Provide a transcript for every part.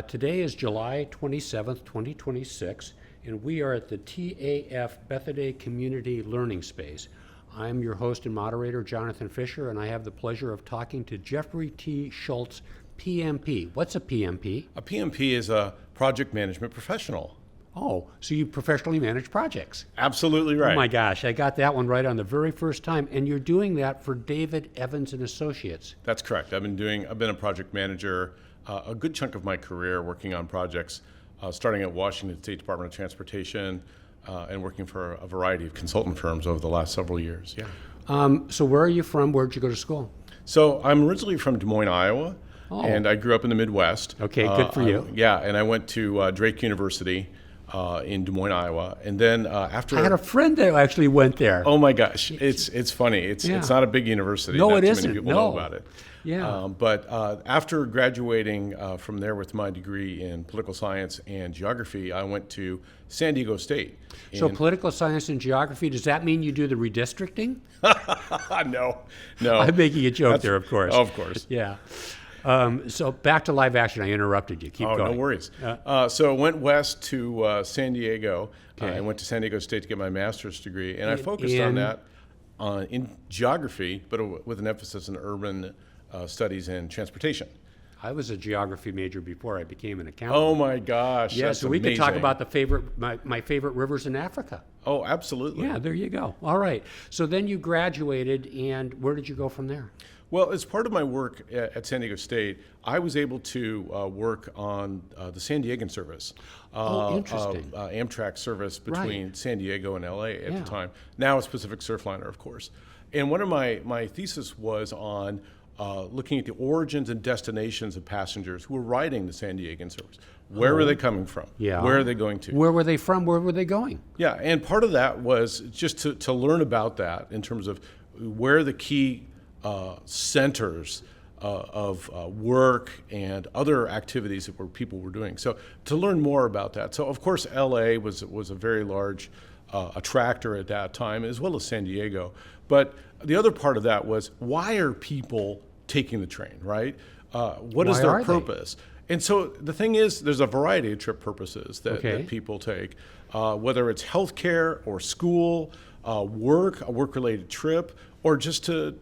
Today is July 27th, 2026, and we are at the TAF Bethany Community Learning Space. I'm your host and moderator, Jonathan Fisher, and I have the pleasure of talking to Jeffrey T. Shultz, PMP. What's a PMP? A PMP is a project management professional. Oh, so you professionally manage projects. Absolutely right. Oh my gosh, I got that one right on the very first time, and you're doing that for David Evans and Associates. That's correct. I've been a project manager a good chunk of my career working on projects, starting at Washington State Department of Transportation and working for a variety of consultant firms over the last several years. Yeah. So where are you from? Where'd you go to school? So I'm originally from Des Moines, Iowa, and I grew up in the Midwest. Okay, good for you. Yeah, and I went to Drake University in Des Moines, Iowa, and then after I had a friend that actually went there. Oh my gosh, it's funny. It's not a big university. No, Not it too isn't. Many people No. know about it. Yeah. But after graduating from there with my degree in political science and geography, I went to San Diego State. So political science and geography, does that mean you do the redistricting? No. I'm making a joke there, of course. Of course. Yeah. So back to live action. I interrupted you. Keep going. No worries. So I went west to San Diego. I went to San Diego State to get my master's degree, and I focused on that in geography, but with an emphasis in urban studies and transportation. I was a geography major before I became an accountant. Oh my gosh. Yeah, that's so we amazing. could talk about my favorite rivers in Africa. Oh, absolutely. Yeah, there you go. All right. So then you graduated, and where did you go from there? Well, as part of my work at San Diego State, I was able to work on the San Diegan service. Interesting. Amtrak service between San Diego and LA at the time. Now it's Pacific Surfliner, of course. And one of my thesis was on looking at the origins and destinations of passengers who were riding the San Diegan service. Where were they coming from? Yeah. Where are they going to? Where were they from? Where were they going? Yeah, and part of that was just to learn about that in terms of where the key centers of work and other activities that people were doing. So to learn more about that. So of course LA was a very large attractor at that time, as well as San Diego. But the other part of that was, why are people taking the train, right? What is their purpose? And so the thing is, there's a variety of trip purposes that people take, whether it's healthcare or school, work, a work-related trip, or just to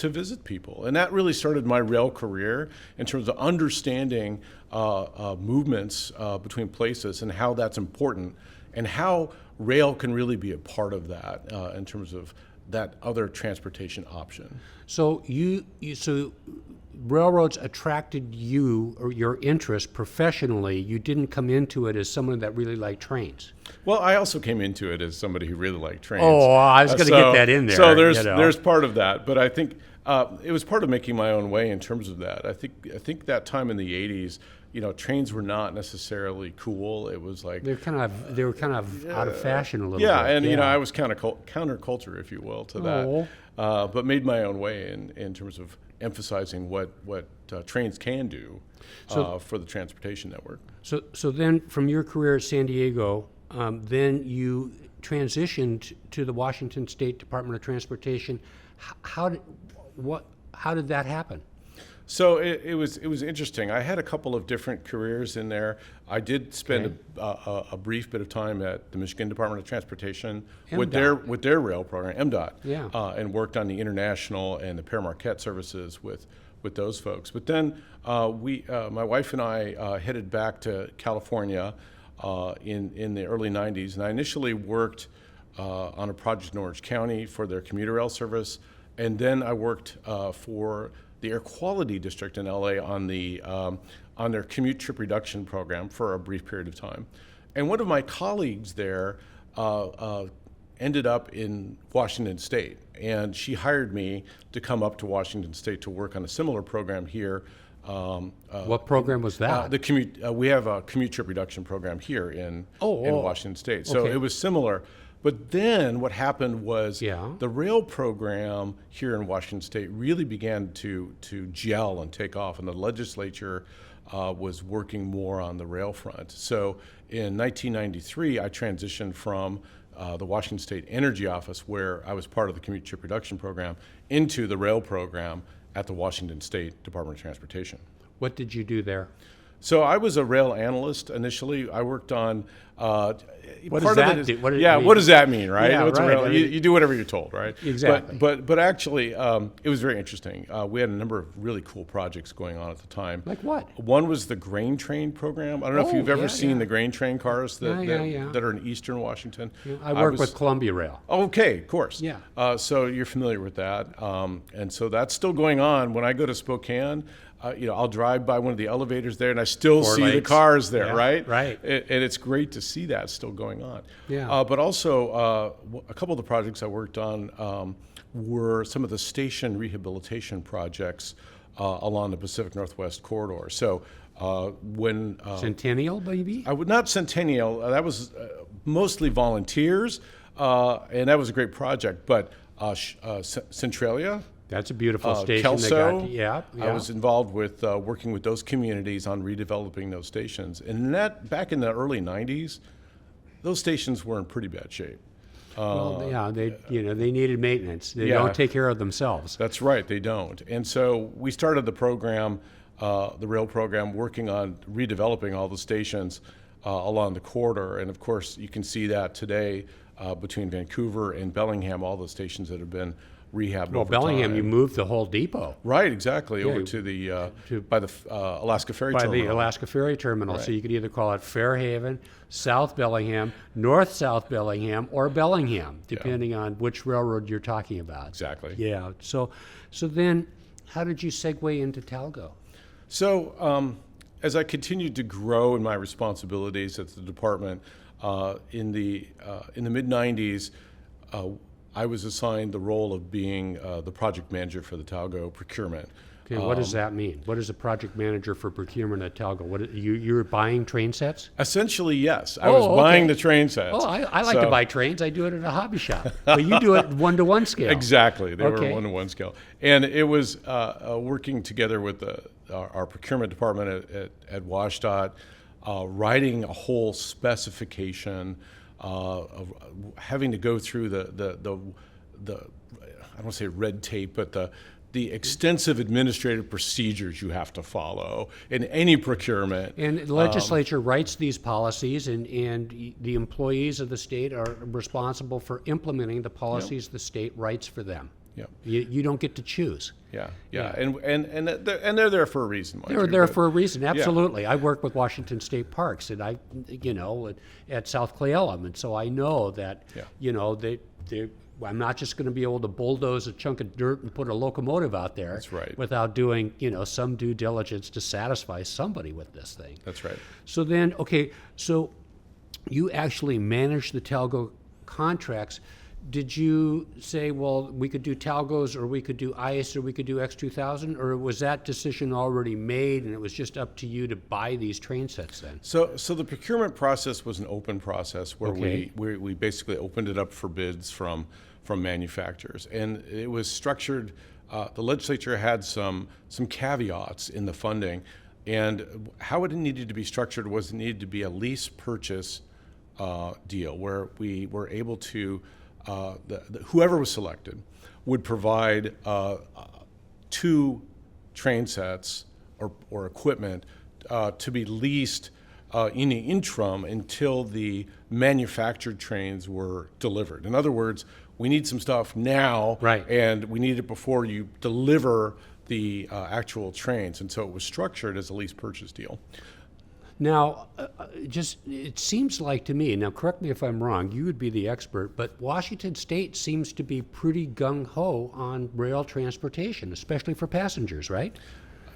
visit people. And that really started my rail career in terms of understanding movements between places and how that's important, and how rail can really be a part of that in terms of that other transportation option. So so railroads attracted you, or your interest professionally. You didn't come into it as someone that really liked trains. Well, I also came into it as somebody who really liked trains. Oh, I was going to get that in there. So there's part of that, but I think it was part of making my own way in terms of that. I think that time in the 80s, trains were not necessarily cool. It was like they were kind of out of fashion a little bit. Yeah, and I was kind of counterculture, if you will, to that. But made my own way in terms of emphasizing what trains can do for the transportation network. So then, from your career at San Diego, then you transitioned to the Washington State Department of Transportation. How did that happen? So it was interesting. I had a couple of different careers in there. I did spend a brief bit of time at the Michigan Department of Transportation with their rail program, MDOT, and worked on the international and the Pere Marquette services with those folks. But then my wife and I headed back to California in the early 90s, and I initially worked on a project in Orange County for their commuter rail service, and then I worked for the Air Quality District in LA on their commute trip reduction program for a brief period of time. And one of my colleagues there ended up in Washington State, and she hired me to come up to Washington State to work on a similar program here. What program was that? We have a commute trip reduction program here in Washington State. So it was similar. But then what happened was the rail program here in Washington State really began to gel and take off, and the legislature was working more on the rail front. So in 1993, I transitioned from the Washington State Energy Office, where I was part of the commute trip reduction program, into the rail program at the Washington State Department of Transportation. What did you do there? So I was a rail analyst initially. I worked on. What part does of that it is, do? What yeah, what does that mean, right? Yeah, What's a right. rail- I mean, you do whatever you're told, right? Exactly. But actually, it was very interesting. We had a number of really cool projects going on at the time. Like what? One was the grain train program. I don't know if Oh, you've ever yeah, seen yeah. the grain train cars that, Yeah. that are in eastern Washington. I work with Columbia Rail. Okay, of course. Yeah. So you're familiar with that, and so that's still going on. When I go to Spokane, I'll drive by one of the elevators there, and I still Four see the Lakes. cars there, Yeah, right? right. And it's great to see that still going on. Yeah. But also, a couple of the projects I worked on were some of the station rehabilitation projects along the Pacific Northwest corridor. So when Centennial, maybe? I would not Centennial. That was mostly volunteers, and that was a great project. But Centralia, That's a beautiful station. Kelso, Yeah. I was involved with working with those communities on redeveloping those stations. And that back in the early '90s, those stations were in pretty bad shape. Well, yeah, they needed maintenance. They Yeah. don't take care of themselves. That's right, they don't. And so we started the program, the rail program, working on redeveloping all the stations along the corridor. And of course, you can see that today between Vancouver and Bellingham, all the stations that have been rehabbed Well, over Bellingham, time. you moved the whole depot Right, exactly, over you- to the by the Alaska Ferry by Terminal. the Alaska Ferry Terminal. So Right. you could either call it Fairhaven, South Bellingham, North-South Bellingham, or Bellingham, depending on which railroad you're talking about. Exactly. Yeah. So then, how did you segue into Talgo? So as I continued to grow in my responsibilities at the department in the mid '90s, I was assigned the role of being the project manager for the Talgo procurement. Okay, what does that mean? What is a project manager for procurement at Talgo? You're buying train sets? Essentially, yes. I Oh, was buying okay. the train sets. Oh, I like to So- buy trains. I do it at a hobby shop. But you do it one-to-one scale. Exactly. They Okay. were one-to-one scale. And it was working together with our procurement department at WashDOT, writing a whole specification, of having to go through the I don't want to say red tape, but the extensive administrative procedures you have to follow in any procurement. And the legislature writes these policies, and the employees of the state are responsible for implementing the policies the state writes for them. Yeah. You don't get to choose. Yeah. And they're there for a reason. mind They're you, there but- for a reason, absolutely. I work with Washington State Parks, and at South Cle Elum, and so I know that, Yeah. I'm not just going to be able to bulldoze a chunk of dirt and put a locomotive out there. That's right. Without doing, some due diligence to satisfy somebody with this thing. That's right. So then, so you actually manage the Talgo contracts. Did you say, well, we could do Talgos, or we could do ICE, or we could do X2000, or was that decision already made and it was just up to you to buy these train sets then? So the procurement process was an open process where Okay. we basically opened it up for bids from manufacturers, and it was structured. The legislature had some caveats in the funding, and how it needed to be structured was it needed to be a lease purchase deal where we were able to whoever was selected would provide 2 train sets or equipment to be leased in the interim until the manufactured trains were delivered. In other words, we need some stuff now, Right. and we need it before you deliver the actual trains. And so it was structured as a lease purchase deal. Now, it seems like to me, now correct me if I'm wrong, you would be the expert, but Washington State seems to be pretty gung-ho on rail transportation, especially for passengers, right?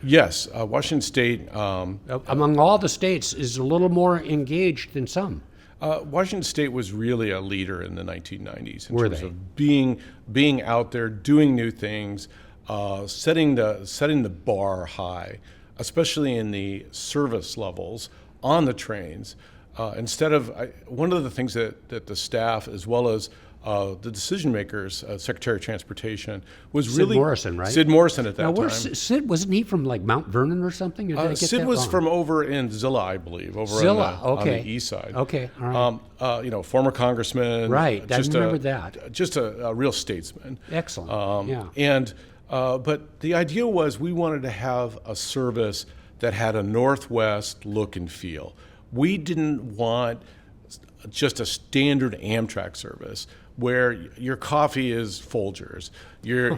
Yes, Washington State. Among all the states is a little more engaged than some. Washington State was really a leader in the 1990s in Were terms they? of being out there, doing new things, setting the bar high, especially in the service levels on the trains. One of the things that the staff, as well as the decision makers, Secretary of Transportation, was Sid really Morrison, right? Sid Morrison at that Now, time. where's Sid? Wasn't he from like Mount Vernon or something? Or did I get Sid that was wrong? from over in Zillah, I believe, over Zillah, on okay. the east side. Okay, all right. Former congressman. Right, I remember that. Just a real statesman. Excellent. Yeah. And but the idea was we wanted to have a service that had a Northwest look and feel. We didn't want just a standard Amtrak service where your coffee is Folgers, you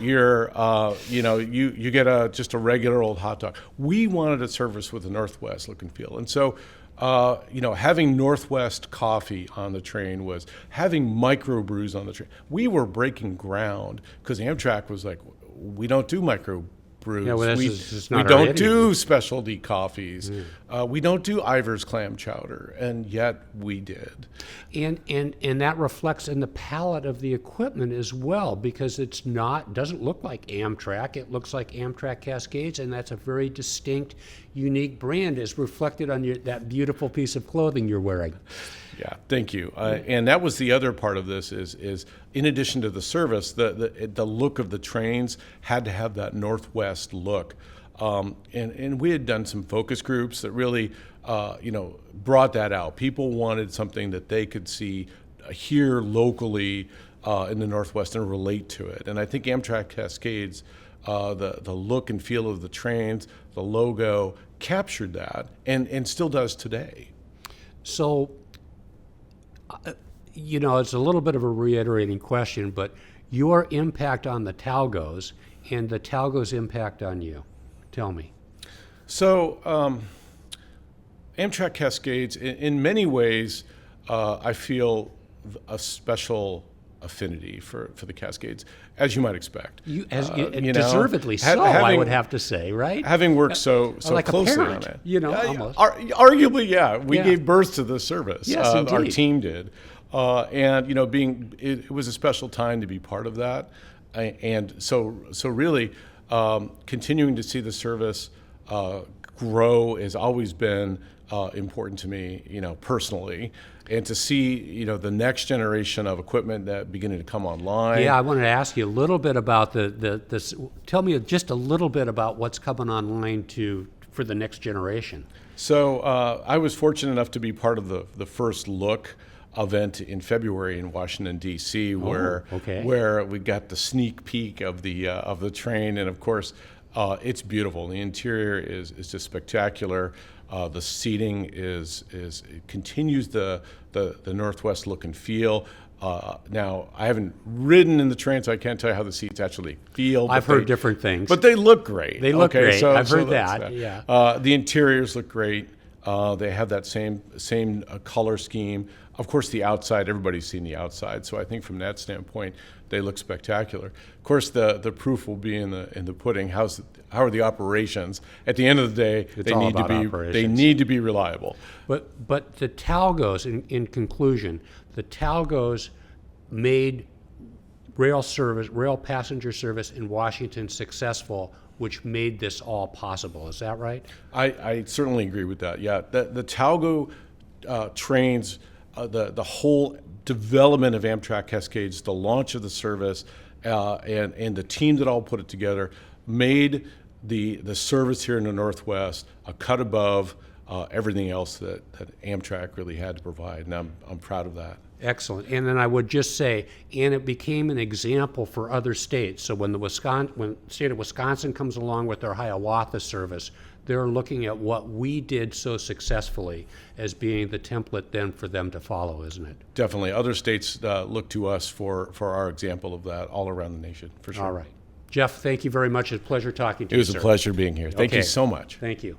get just a regular old hot dog. We wanted a service with a Northwest look and feel, and so having Northwest coffee on the train was having microbrews on the train. We were breaking ground because Amtrak was like, we don't do microbrews. Yeah, well, it's we not don't do specialty coffees. We don't do Ivar's clam chowder, and yet we did. And that reflects in the palette of the equipment as well, because doesn't look like Amtrak. It looks like Amtrak Cascades, and that's a very distinct, unique brand, as reflected on that beautiful piece of clothing you're wearing. Yeah, thank you. And that was the other part of this is in addition to the service, the look of the trains had to have that Northwest look. And we had done some focus groups that really, brought that out. People wanted something that they could see here locally in the Northwest and relate to it. And I think Amtrak Cascades, the look and feel of the trains, the logo, captured that and still does today. So, it's a little bit of a reiterating question, but your impact on the Talgos and the Talgos' impact on you. Tell me. So, Amtrak Cascades, in many ways, I feel a special affinity for the Cascades, as you might expect. Deservedly so, I would have to say, right? Having worked so like closely a parent, on it. Almost. Arguably, yeah. We gave birth to the service. Yes, indeed. Our team did. It was a special time to be part of that. And so really, continuing to see the service grow has always been important to me, personally, and to see, the next generation of equipment that beginning to come online. Yeah, I wanted to ask you a little bit about tell me just a little bit about what's coming online for the next generation. So I was fortunate enough to be part of the first look event in February in Washington, D.C., where we got the sneak peek of the train, and of course, it's beautiful. The interior is just spectacular. The seating it continues the Northwest look and feel. Now, I haven't ridden in the train, so I can't tell you how the seats actually feel. I've heard different things. But they look great. They look great. I've heard that's that. Yeah. The interiors look great. They have that same color scheme. Of course, the outside, everybody's seen the outside, so I think from that standpoint, they look spectacular. Of course, the proof will be in the pudding. How are the operations? At the end of the day, they need to be reliable. But the Talgos, in conclusion, the Talgos made rail passenger service in Washington successful, which made this all possible. Is that right? I certainly agree with that. Yeah, the Talgo trains, the whole development of Amtrak Cascades, the launch of the service, and the team that all put it together made the service here in the Northwest a cut above everything else that Amtrak really had to provide, and I'm proud of that. Excellent. And then I would just say, and it became an example for other states. So when the state of Wisconsin comes along with their Hiawatha service, they're looking at what we did so successfully as being the template then for them to follow, isn't it? Definitely. Other states look to us for our example of that all around the nation, for sure. All right. Jeff, thank you very much. It's a pleasure talking to you, It was a pleasure being here. Thank you so much. Thank you.